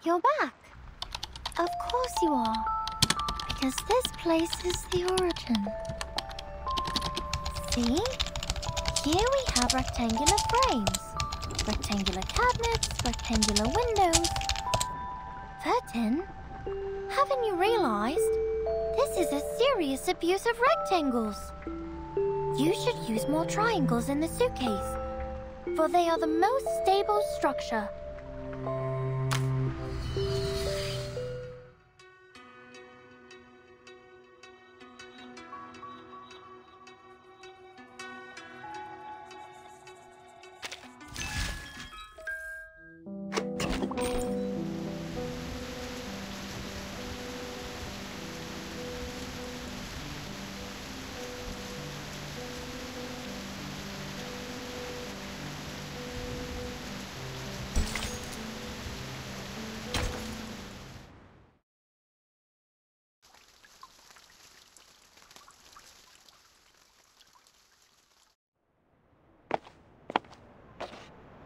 You're back. Of course you are. Because this place is the origin. See? Here we have rectangular frames, rectangular cabinets, rectangular windows. 13, haven't you realized? This is a serious abuse of rectangles. You should use more triangles in the suitcase, for they are the most stable structure.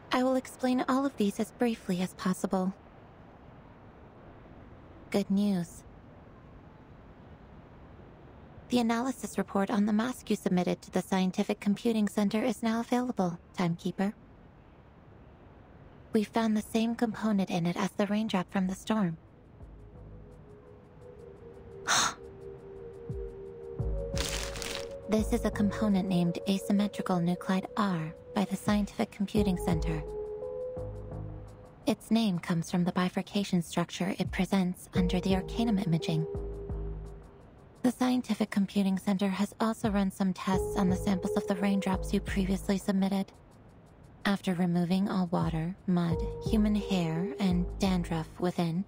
I will explain all of these as briefly as possible. Good news. The analysis report on the mask you submitted to the Scientific Computing Center is now available, Timekeeper. We found the same component in it as the raindrop from the storm. This is a component named asymmetrical nuclide R by the Scientific Computing Center. Its name comes from the bifurcation structure it presents under the Arcanum imaging. The Scientific Computing Center has also run some tests on the samples of the raindrops you previously submitted. After removing all water, mud, human hair, and dandruff within,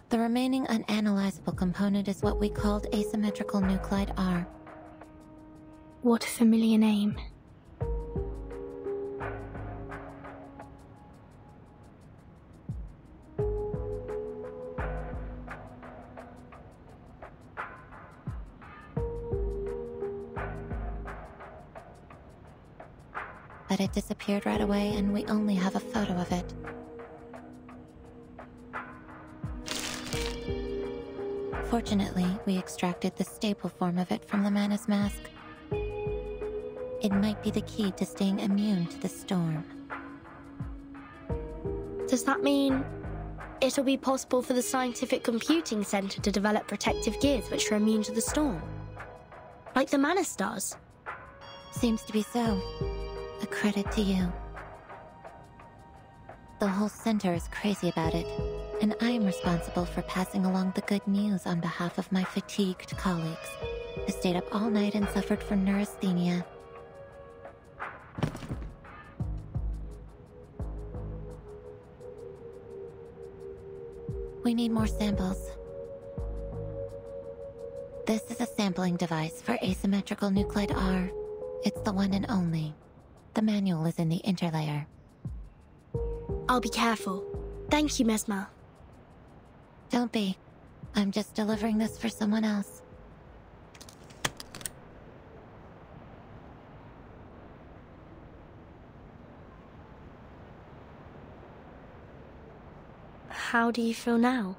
the remaining unanalyzable component is what we called asymmetrical nuclide R. What a familiar name. But it disappeared right away, and we only have a photo of it. Fortunately, we extracted the stable form of it from the Mana's mask. It might be the key to staying immune to the storm. Does that mean it'll be possible for the Scientific Computing Center to develop protective gears which are immune to the storm? Like the Manus does? Seems to be so. A credit to you. The whole center is crazy about it, and I am responsible for passing along the good news on behalf of my fatigued colleagues, who stayed up all night and suffered from neurasthenia. We need more samples. This is a sampling device for asymmetrical nuclide R. It's the one and only. The manual is in the interlayer. I'll be careful. Thank you, Mesmer. Don't be. I'm just delivering this for someone else. How do you feel now?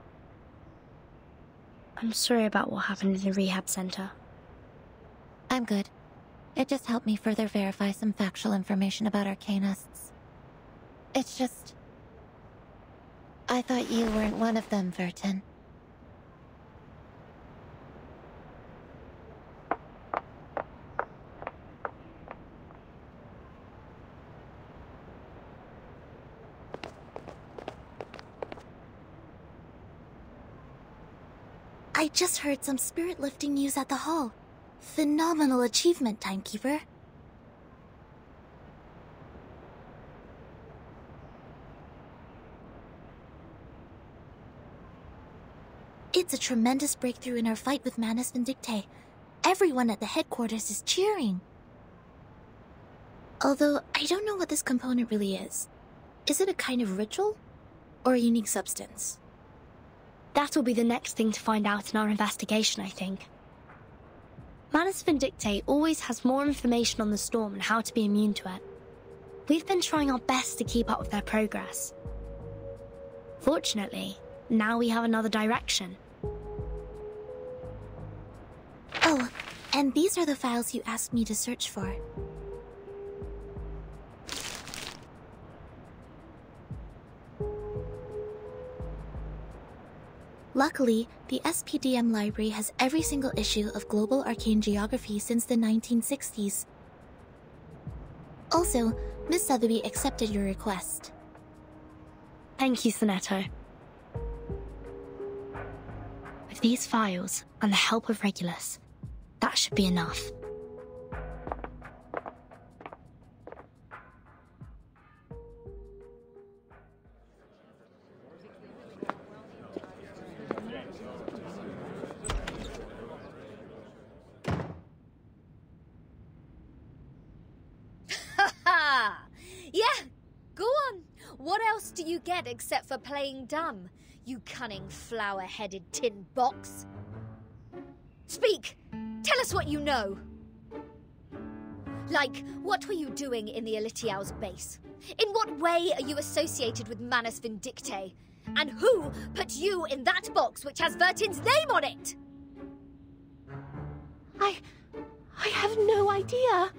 I'm sorry about what happened in the rehab center. I'm good. It just helped me further verify some factual information about Arcanists. It's just... I thought you weren't one of them, Vertin. I just heard some spirit-lifting news at the hall. Phenomenal achievement, Timekeeper. It's a tremendous breakthrough in our fight with Manus Vindictae. Everyone at the headquarters is cheering. Although, I don't know what this component really is. Is it a kind of ritual? Or a unique substance? That'll be the next thing to find out in our investigation, I think. Manus Vindictae always has more information on the storm and how to be immune to it. We've been trying our best to keep up with their progress. Fortunately, now we have another direction. Oh, and these are the files you asked me to search for. Luckily, the SPDM library has every single issue of Global Arcane Geography since the 1960s. Also, Miss Sotheby accepted your request. Thank you, Sonetto. With these files and the help of Regulus, that should be enough. Yeah, go on. What else do you get except for playing dumb, you cunning flower-headed tin box? Speak! Tell us what you know! Like, what were you doing in the Elitiao's base? In what way are you associated with Manus Vindictae? And who put you in that box which has Vertin's name on it? I have no idea.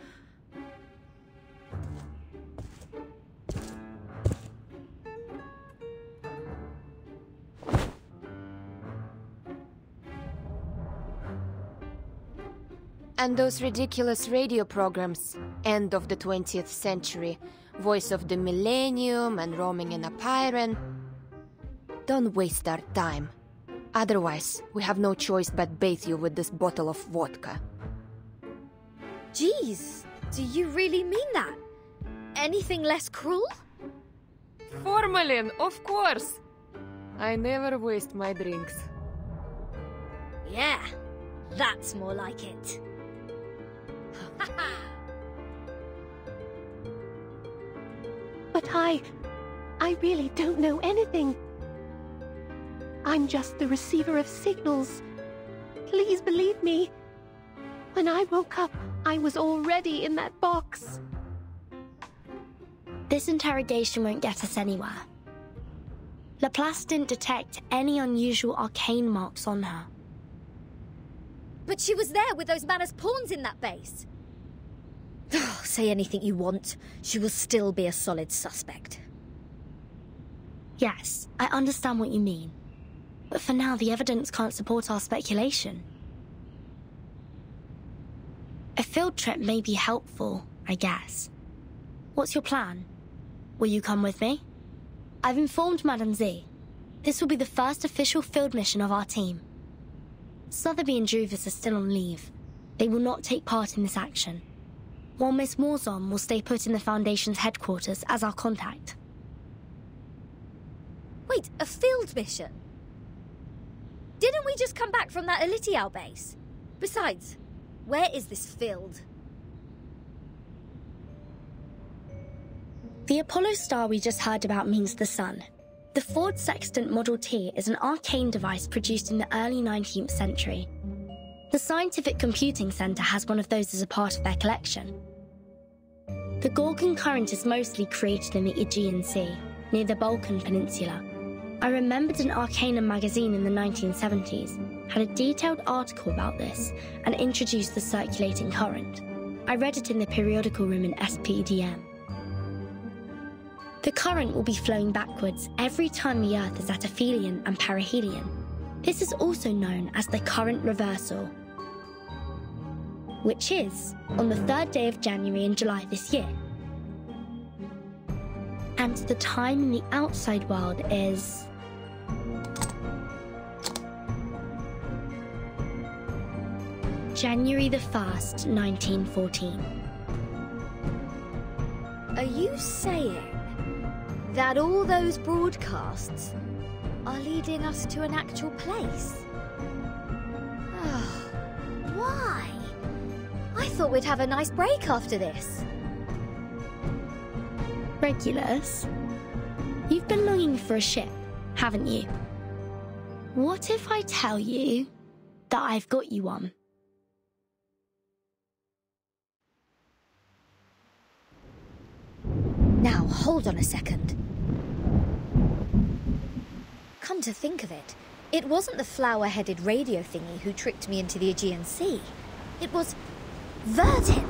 And those ridiculous radio programs, end of the 20th century, voice of the millennium and roaming in a Pyren. Don't waste our time. Otherwise, we have no choice but bathe you with this bottle of vodka. Jeez, do you really mean that? Anything less cruel? Formalin, of course! I never waste my drinks. Yeah, that's more like it. But I really don't know anything. I'm just the receiver of signals. Please believe me. When I woke up, I was already in that box. This interrogation won't get us anywhere. Laplace didn't detect any unusual arcane marks on her. But she was there with those Manus pawns in that base. Say anything you want, she will still be a solid suspect. Yes, I understand what you mean. But for now, the evidence can't support our speculation. A field trip may be helpful, I guess. What's your plan? Will you come with me? I've informed Madame Z. This will be the first official field mission of our team. Sotheby and Druvis are still on leave. They will not take part in this action, while Miss Morzon will stay put in the Foundation's headquarters as our contact. Wait, a field mission? Didn't we just come back from that Elitiao base? Besides, where is this field? The Apollo star we just heard about means the sun. The Ford Sextant Model T is an arcane device produced in the early 19th century. The Scientific Computing Center has one of those as a part of their collection. The Gorgon current is mostly created in the Aegean Sea, near the Balkan Peninsula. I remembered an Arcanum magazine in the 1970s had a detailed article about this and introduced the circulating current. I read it in the periodical room in SPDM. The current will be flowing backwards every time the Earth is at aphelion and perihelion. This is also known as the current reversal, which is on the 3rd day of January and July this year. And the time in the outside world is... January the 1st, 1914. Are you saying that all those broadcasts are leading us to an actual place? Why? I thought we'd have a nice break after this. Regulus, you've been longing for a ship, haven't you? What if I tell you that I've got you one? Now, hold on a second. Come to think of it, it wasn't the flower-headed radio thingy who tricked me into the Aegean Sea. It was Verdin!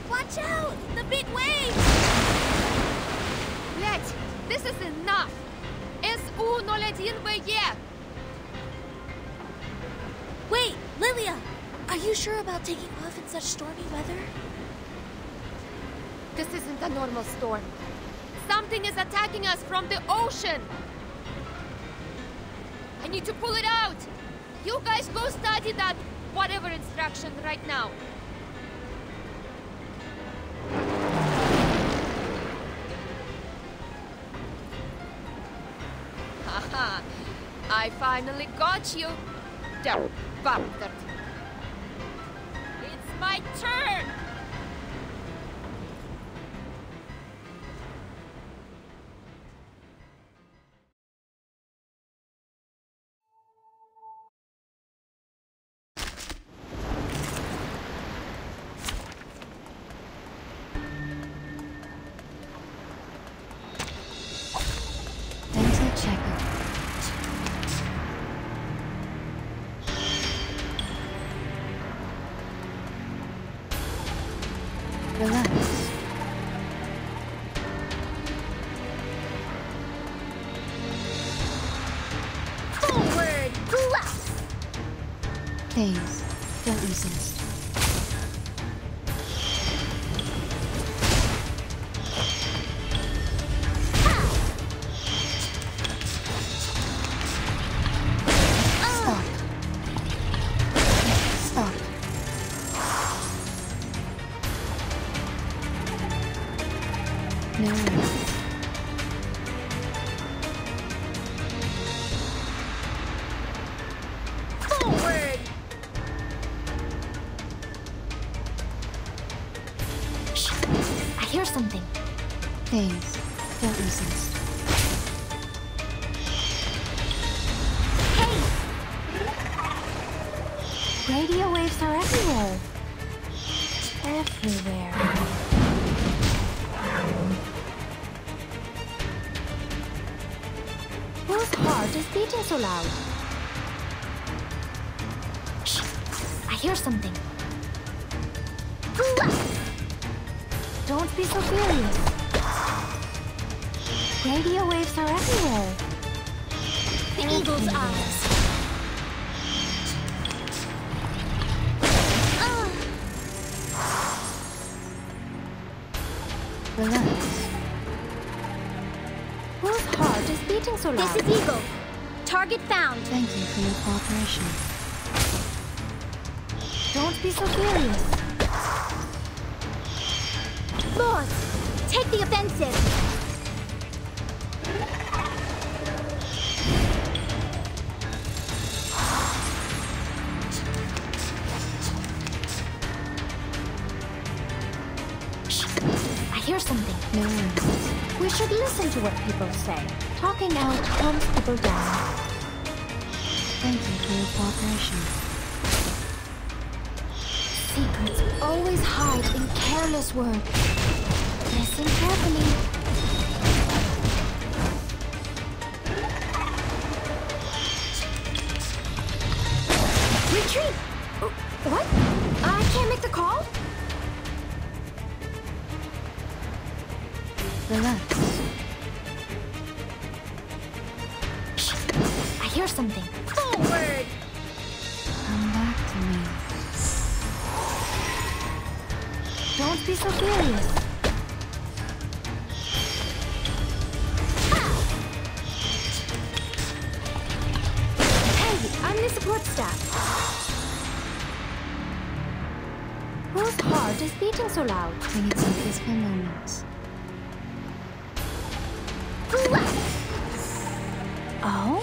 Watch out! The big waves! Блять, this is enough! SU-01BE! Wait, Lilia! Are you sure about taking off in such stormy weather? This isn't a normal storm. Something is attacking us from the ocean! I need to pull it out! You guys go study that whatever instruction right now. Haha! I finally got you! Damn bastard! It's my turn! Dental checkup. Relax. Forward! Blast! Phase. Don't resist. Stop. Stop. No worries. Forward! I hear something. Phase. Don't resist. Radio waves are everywhere. Everywhere. Whose heart is beating so loud? I hear something. Don't be so furious. Radio waves are everywhere. The eagle's eyes. Relax. Whose heart is beating so loud? This is Eagle. Target found. Thank you for your cooperation. Don't be so furious. Lord, take the offensive. I hear something. No worries. We should listen to what people say. Talking out calms people down. Thank you for your cooperation. Secrets always hide in careless work. Listen carefully. Retreat! What? I can't make the call? Relax. I hear something. Forward! Come back to me. Don't be so furious. Hey, I'm the support staff. Whose heart is beating so loud? We need some peaceful moments. Oh?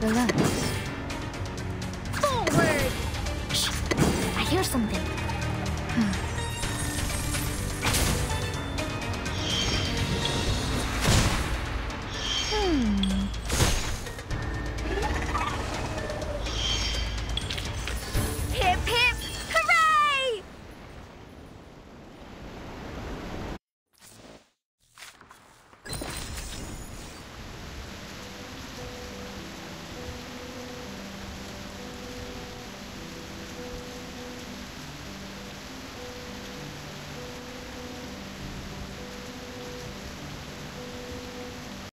Relax. Forward! hear something.